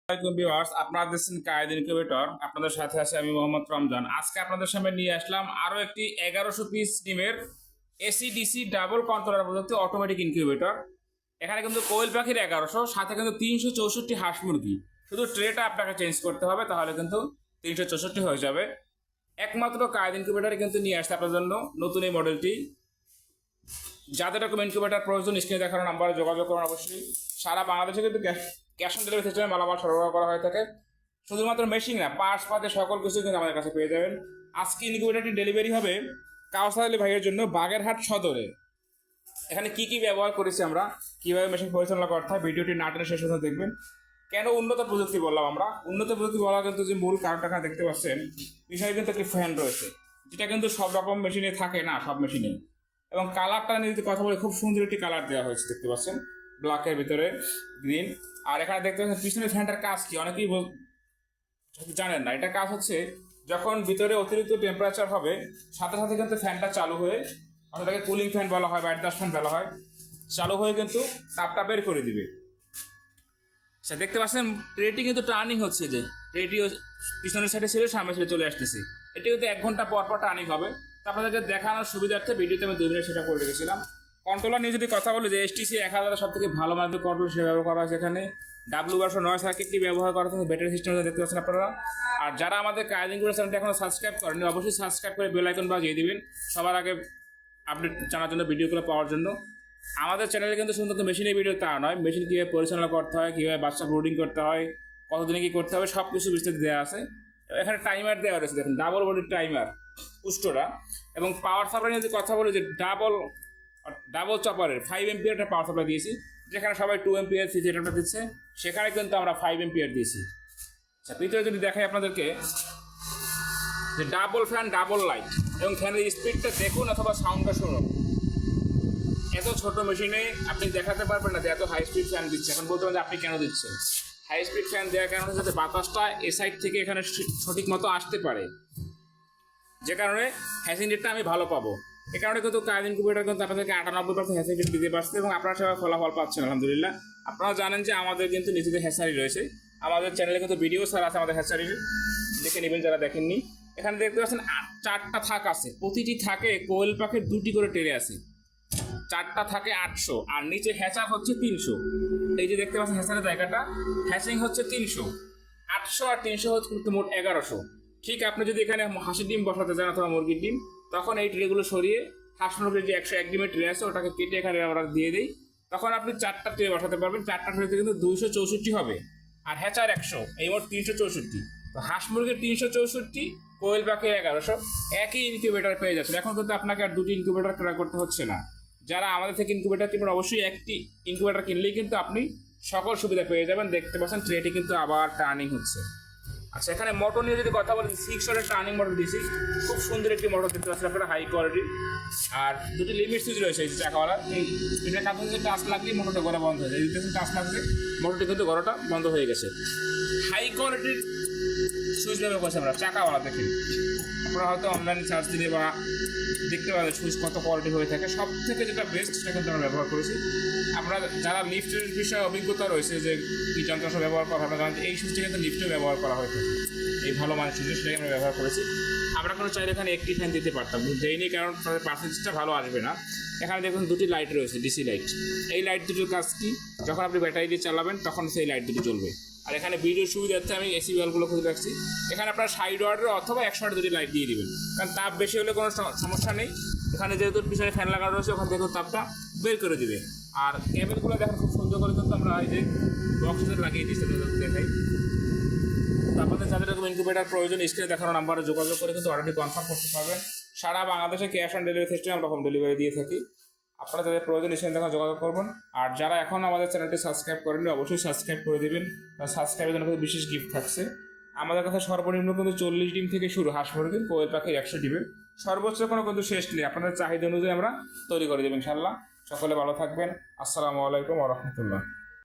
আপনারা দেখছেন Quaid incubator. আপনাদের সাথে আছে আমি মোহাম্মদ রমজান। আজকে আপনাদের সামনে নিয়ে আসলাম আরো একটি 1100 পিস ডিমের এসি ডিসি ডাবল কন্ট্রোলার প্রযুক্তি অটোমেটিক ইনকিউবেটর। এখানে কিন্তু কোয়েল পাখির 1100, সাথে কিন্তু 364 হাঁস মুরগি। শুধু ট্রেটা আপনাকে চেঞ্জ করতে হবে, তাহলে কিন্তু 364 হয়ে যাবে। একমাত্র কায়েদ ইনকিউবেটরে কিন্তু নিয়ে আসছে আপনার জন্য নতুন এই মডেলটি। যাদের রকম ইনকিউবেটর প্রয়োজন স্ক্রিনে দেখানো নাম্বারে যোগাযোগ করুন অবশ্যই। সারা বাংলাদেশে কিন্তু ক্যাশ অন ডেলিভারি সিস্টেমে মালামাল সরবরাহ করা হয়ে থাকে। শুধুমাত্র মেশিন না, পার্টস পাতে সকল কিছু কিন্তু আমাদের কাছে পেয়ে যাবেন। আজকে ইনকিউবেটরটি ডেলিভারি হবে কাউসার আলী ভাইয়ের জন্য বাগেরহাট সদরে। এখানে কি কি ব্যবহার করেছি আমরা, কিভাবে মেশিন পরিচালনা করতে হয়, ভিডিওটি না টেনে শেষ পর্যন্ত দেখবেন। কেন উন্নত প্রযুক্তি বললাম আমরা? উন্নত প্রযুক্তি বলা কিন্তু যে মূল কারণটা এখানে দেখতে পাচ্ছেন, পিছনে কিন্তু একটি ফ্যান রয়েছে, যেটা কিন্তু সব রকম মেশিনে থাকে না, সব মেশিনে। এবং কালারটা নিয়ে যদি কথা বলি, খুব সুন্দর একটি কালার দেওয়া হয়েছে, দেখতে পাচ্ছেন ব্ল্যাকের ভিতরে গ্রিন। আর এখানে দেখতে পাচ্ছেন পিছনে ফ্যানটার কাজ কি, অনেকেই জানেন না। এটা কাজ হচ্ছে, যখন ভিতরে অতিরিক্ত টেম্পারেচার হবে, সাথে সাথে কিন্তু ফ্যানটা চালু হয়ে, ওটাকে কুলিং ফ্যান বলা হয় বা অ্যাডজাস্ট ফ্যান বলা হয়, চালু হয়ে কিন্তু তাপটা বের করে দিবে। আচ্ছা, দেখতে পাচ্ছেন ট্রেটি কিন্তু টার্নিং হচ্ছে, যে ট্রেটি পিছনের সাইডে ছিল, সামনের সাইডে চলে আসতেছে। এটি কিন্তু 1 ঘন্টা পর পর টার্নিং হবে। তো আপনাদেরকে দেখানোর সুবিধার্থে ভিডিওতে আমি 2 মিনিট সেটা করে রেখেছিলাম। কন্ট্রোলার নিয়ে যদি কথা বলি, যে এসটিসি 1000 সব থেকে ভালো মানের কন্ট্রোল সে ব্যবহার করা হয়েছে এখানে। W9 সার্কিটটি ব্যবহার করা হচ্ছে, ব্যাটারি সিস্টেম দেখতে পাচ্ছেন আপনারা। আর যারা আমাদের কায়েদ ইনকিউবেটর চ্যানেলটি এখনো সাবস্ক্রাইব করেনি, অবশ্যই সাবস্ক্রাইব করে বেল আইকন বাজিয়ে দিবেন সবার আগে আপডেট জানার জন্য, ভিডিওগুলো পাওয়ার জন্য। আমাদের চ্যানেলে কিন্তু শুধুমাত্র মেশিনের ভিডিও তা নয়, মেশিন কীভাবে পরিচালনা করতে হয়, কীভাবে বাচ্চা ব্রুডিং করতে হয়, কতদিনে কী করতে হবে, সব কিছু বিস্তারিত দেওয়া আছে। এখানে টাইমার দেওয়া রয়েছে, দেখুন ডাবল বডির টাইমার পুষ্টরা। এবং পাওয়ার সাপ্লাই নিয়ে যদি কথা বলি, যে ডাবল চপারের 5 এম্পিয়ার একটা পাওয়ার সাপ্লাই দিয়েছি। যেখানে সবাই 2 এম্পিয়ার 3 যেটা দিচ্ছে, সেখানে কিন্তু আমরা 5 এম্পিয়ার দিয়েছি। আচ্ছা, ভিতরে যদি দেখাই আপনাদেরকে, যে ডাবল ফ্যান, ডাবল লাইট, এবং ফ্যানের স্পিডটা দেখুন অথবা সাউন্ডটা শুনুন। এত ছোট মেশিনে আপনি দেখাতে পারবেন না যে এত হাই স্পিড ফ্যান দিচ্ছে। এখন বলতে পারেন যে আপনি কেন দিচ্ছেন। হাই স্পিড ফ্যান দেওয়ার কারণে যাতে বাতাসটা এ সাইড থেকে এখানে সঠিক মতো আসতে পারে, যে কারণে হ্যাসিং রেটটা আমি ভালো পাবো। এ কারণে কিন্তু কায়েদ ইনকিউবেটর কিন্তু আপনাদেরকে 98% হ্যাসিং রেট দিতে পারছে, এবং আপনারা সবাই ফলাফল পাচ্ছেন আলহামদুলিল্লাহ। আপনারা জানেন যে আমাদের কিন্তু নিজেদের হ্যাচারি রয়েছে, আমাদের চ্যানেলে কিন্তু ভিডিও স্যার আছে আমাদের হ্যাচারির, দেখে নেবেন যারা দেখেননি। এখানে দেখতে পাচ্ছেন 4টা থাক আছে, প্রতিটি থাকে কোয়েল পাখির 2টি করে ট্রে আছে। 4টা থাকে 800, আর নিচে হ্যাচার হচ্ছে 300। এই যে দেখতে পাচ্ছেন হ্যাচারের জায়গাটা, হ্যাচিং হচ্ছে 300, 800 আর 300 হচ্ছে মোট 1100। ঠিক আপনি যদি এখানে হাঁসের ডিম বসাতে চান অথবা মুরগির ডিম, তখন এই ট্রেগুলো সরিয়ে হাঁস মুরগির যে 101 ডিমের ট্রে আছে, ওটাকে কেটে এখানে আমরা দিয়ে দিই। তখন আপনি 4টা ট্রে বসাতে পারবেন। 4টা ট্রেতে কিন্তু 264 হবে, আর হ্যাচার 100, এই মোট 364। তো হাঁস মুরগির 364, কোয়েল পাখি 1100, একই ইনকিউবেটর পেয়ে যাচ্ছেন। এখন কিন্তু আপনাকে আর 2টি ইনকিউবেটর ক্রয় করতে হচ্ছে না। যারা আমাদের থেকে ইনকিউবেটর কিনবেন, অবশ্যই একটি ইনকিউবেটর কিনলেই কিন্তু আপনি সকল সুবিধা পেয়ে যাবেন। দেখতে পাচ্ছেন ট্রেটি কিন্তু আবার টার্নিং হচ্ছে। আচ্ছা, এখানে মোটর নিয়ে যদি কথা বলি, 6 ওয়াটের টার্নিং মোটর দিয়েছি, খুব সুন্দর একটি মোটর দেখতে পাচ্ছেন আপনারা, হাই কোয়ালিটি। আর 2টি লিমিট সুইচ রয়েছে এই চাকাওয়ালা। এটা কাছে টাচ লাগলেই মোটরটা গড়া বন্ধ হয়ে যায়। দেখতেছেন টাচ লাগছে, মোটরটি কিন্তু গড়াটা বন্ধ হয়ে গেছে। হাই কোয়ালিটির সুইচ ব্যবহার করছি আমরা চাকাওয়ালা। দেখেন আপনারা হয়তো অনলাইনে চার্জ দিলে বা দেখতে পাবেন সুইচ কত কোয়ালিটি হয়ে থাকে। সব থেকে যেটা বেস্ট, সেটা কিন্তু আমরা ব্যবহার করেছি। আমরা যারা লিফটের বিষয়ে অভিজ্ঞতা রয়েছে, যে কি যন্ত্রাংশ ব্যবহার করা হবে, কারণ এই সুইচটা কিন্তু লিফটে ব্যবহার করা হয়ে থাকে, এই ভালো মানের সুইচ, সেটাই আমরা ব্যবহার করেছি। আমরা কোনো চাইলে এখানে একটি ফ্যান দিতে পারতাম, কিন্তু দেয়নি, কারণ তাদের পার্সেন্টেজটা ভালো আসবে না। এখানে দেখুন 2টি লাইট রয়েছে, ডিসি লাইট। এই লাইট দুটোর কাজ কি, যখন আপনি ব্যাটারি দিয়ে চালাবেন তখন সেই লাইট দুটো জ্বলবে। আর এখানে ভিডিওর সুবিধার্থে আমি এসি ওয়ালগুলো খুলে রাখছি। এখানে আপনার 60 ওয়াটের অথবা 100 ওয়াটের 2টি লাইট দিয়ে দিবেন, কারণ তাপ বেশি হলে কোনো সমস্যা নেই। এখানে যেহেতু পিছনে ফ্যান লাগানো রয়েছে, ওখান থেকে তাপটা বের করে দিবে। আর কেবলগুলো দেখেন খুব সুন্দর করে কিন্তু আমরা এই যে বক্সে লাগিয়ে দিচ্ছি, দেখাই। তো আপনাদের যাদের এরকম ইনকিউবেটর প্রয়োজন, স্ক্রিনে দেখানো নাম্বারে যোগাযোগ করে কিন্তু অর্ডারটি কনফার্ম করতে পারবেন। সারা বাংলাদেশে ক্যাশ অন ডেলিভারি সিস্টেমে আমরা হোম ডেলিভারি দিয়ে থাকি। আপনারা যাদের প্রয়োজন স্ক্রিনে দেখা যোগাযোগ করবেন। আর যারা এখন আমাদের চ্যানেলটি সাবস্ক্রাইব করেননি, অবশ্যই সাবস্ক্রাইব করে দেবেন। সাবস্ক্রাইবের জন্য কিন্তু বিশেষ গিফট থাকছে। আমাদের কাছে সর্বনিম্ন কিন্তু 40 ডিম থেকে শুরু, হাঁস মুরগির, কোয়েল পাখির 100 ডিমের, সর্বোচ্চ কোনো কিন্তু শেষ নেই। আপনাদের চাহিদা অনুযায়ী আমরা তৈরি করে দেবেন ইনশাআল্লাহ। সকলে ভালো থাকবেন। আসসালামু আলাইকুম ওয়া রাহমাতুল্লাহ।